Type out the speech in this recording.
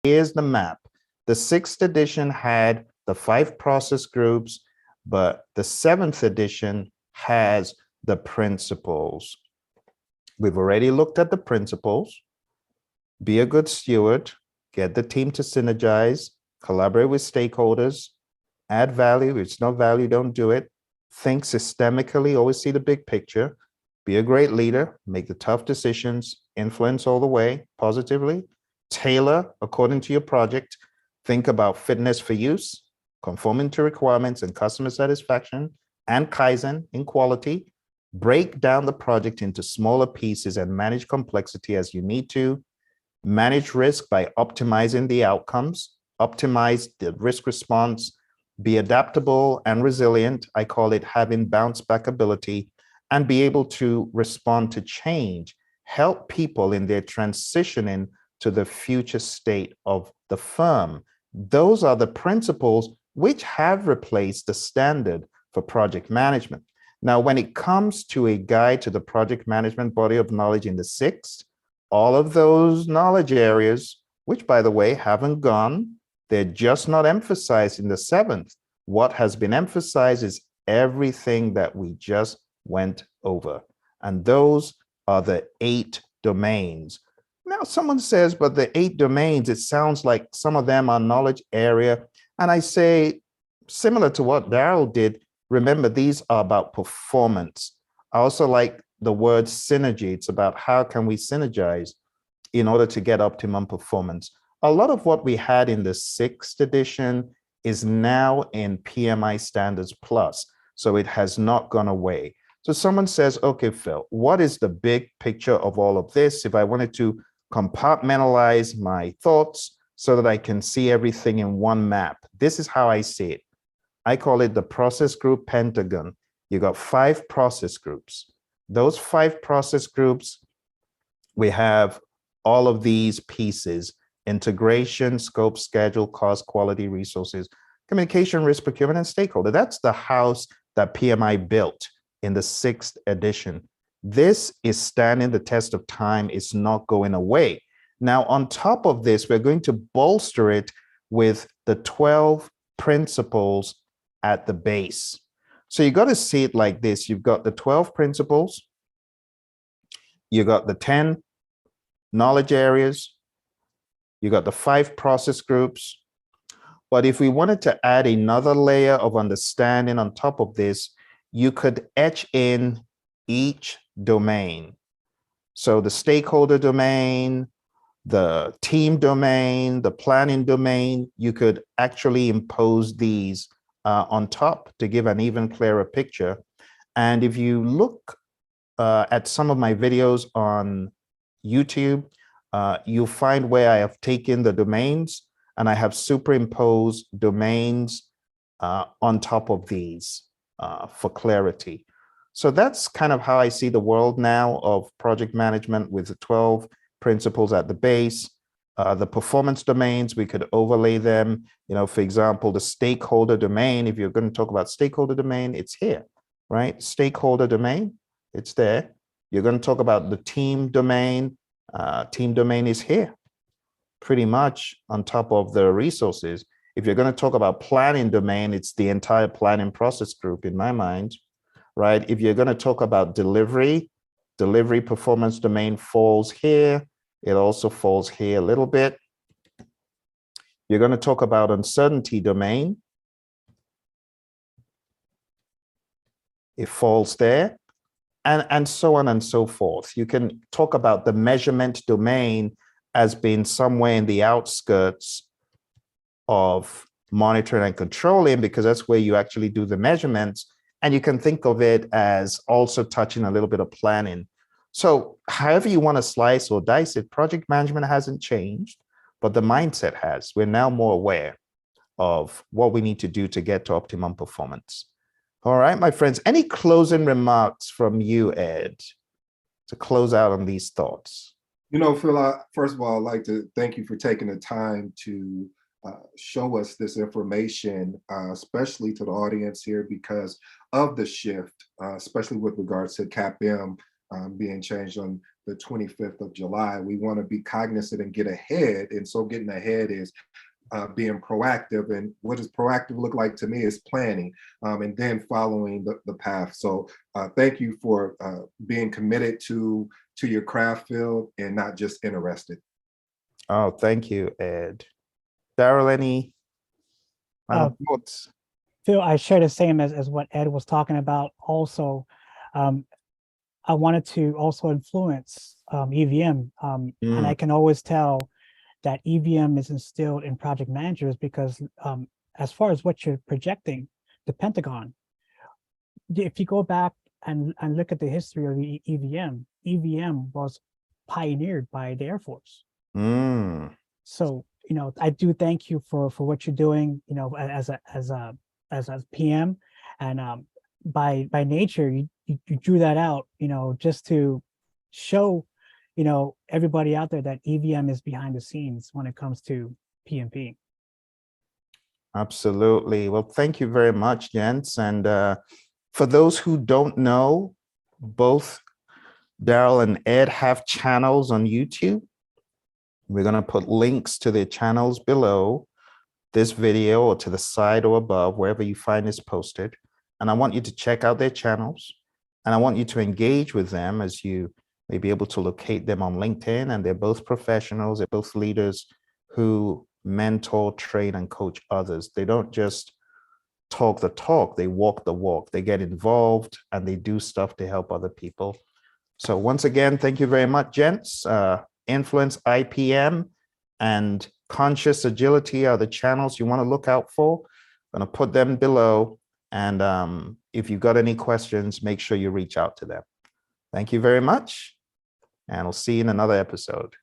here's the map. The 6th edition had the 5 process groups, but the 7th edition has the principles. We've already looked at the principles. Be a good steward, get the team to synergize, collaborate with stakeholders, add value. If it's no value, don't do it. Think systemically, always see the big picture. Be a great leader, make the tough decisions, influence all the way positively, tailor according to your project, think about fitness for use, conforming to requirements and customer satisfaction, and Kaizen in quality. Break down the project into smaller pieces and manage complexity as you need to. Manage risk by optimizing the outcomes, optimize the risk response, be adaptable and resilient. I call it having bounce back ability, and be able to respond to change, help people in their transitioning to the future state of the firm. Those are the principles which have replaced the standard for project management. Now, when it comes to a guide to the project management body of knowledge in the 6th, all of those knowledge areas, which by the way, haven't gone, they're just not emphasized in the 7th. What has been emphasized is everything that we just went over. And those are the 8 domains. Now, someone says, but the 8 domains, it sounds like some of them are knowledge area. And I say, similar to what Daryl did, remember, these are about performance. I also like the word synergy. It's about how can we synergize in order to get optimum performance. A lot of what we had in the 6th edition is now in PMI Standards Plus, so it has not gone away. So someone says, okay, Phil, what is the big picture of all of this? If I wanted to compartmentalize my thoughts so that I can see everything in one map, this is how I see it. I call it the process group pentagon. You got 5 process groups. Those 5 process groups, we have all of these pieces: integration, scope, schedule, cost, quality, resources, communication, risk, procurement, and stakeholder. That's the house that PMI built in the 6th edition. This is standing the test of time. It's not going away. Now, on top of this, we're going to bolster it with the 12 principles at the base. So you got to see it like this. You've got the 12 principles. You got the 10 knowledge areas. You got the 5 process groups. But if we wanted to add another layer of understanding on top of this, you could etch in each domain. So the stakeholder domain, the team domain, the planning domain, you could actually impose these on top to give an even clearer picture. And if you look at some of my videos on YouTube, you'll find where I have taken the domains and I have superimposed domains on top of these for clarity. So that's kind of how I see the world now of project management, with the 12 principles at the base. The performance domains, we could overlay them. You know, for example, the stakeholder domain, if you're going to talk about stakeholder domain, it's here, right? Stakeholder domain, it's there. You're going to talk about the team domain. Team domain is here, pretty much on top of the resources. If you're going to talk about planning domain, it's the entire planning process group in my mind, right? If you're going to talk about delivery performance domain falls here. It also falls here a little bit. You're going to talk about uncertainty domain. It falls there, and so on and so forth. You can talk about the measurement domain as being somewhere in the outskirts of monitoring and controlling, because that's where you actually do the measurements. And you can think of it as also touching a little bit of planning. So however you want to slice or dice it, project management hasn't changed, but the mindset has. We're now more aware of what we need to do to get to optimum performance. All right, my friends, any closing remarks from you, Ed, to close out on these thoughts? You know, Phil, first of all, I'd like to thank you for taking the time to show us this information, especially to the audience here, because of the shift, especially with regards to CAPM being changed on the 25th of July. We want to be cognizant and get ahead. And so getting ahead is being proactive. And what does proactive look like to me is planning and then following the path. So thank you for being committed to your craft field and not just interested. Oh, thank you, Ed. Daryl, any final thoughts? Phil, I share the same as what Ed was talking about. Also, I wanted to also influence EVM, and I can always tell that EVM is instilled in project managers because as far as what you're projecting, the Pentagon, if you go back and look at the history of the EVM was pioneered by the Air Force. So, I do thank you for what you're doing, as a PM, and by nature, you drew that out, just to show, everybody out there that EVM is behind the scenes when it comes to PMP. Absolutely. Well, thank you very much, gents. And for those who don't know, both Daryl and Ed have channels on YouTube. We're going to put links to their channels below this video or to the side or above, wherever you find this posted. And I want you to check out their channels. And I want you to engage with them as you may be able to locate them on LinkedIn. And they're both professionals. They're both leaders who mentor, train, and coach others. They don't just talk the talk, they walk the walk. They get involved and they do stuff to help other people. So once again, thank you very much, gents. Influence, IPM, and Conscious Agility are the channels you want to look out for. I'm going to put them below. And if you've got any questions, make sure you reach out to them. Thank you very much. And I'll see you in another episode.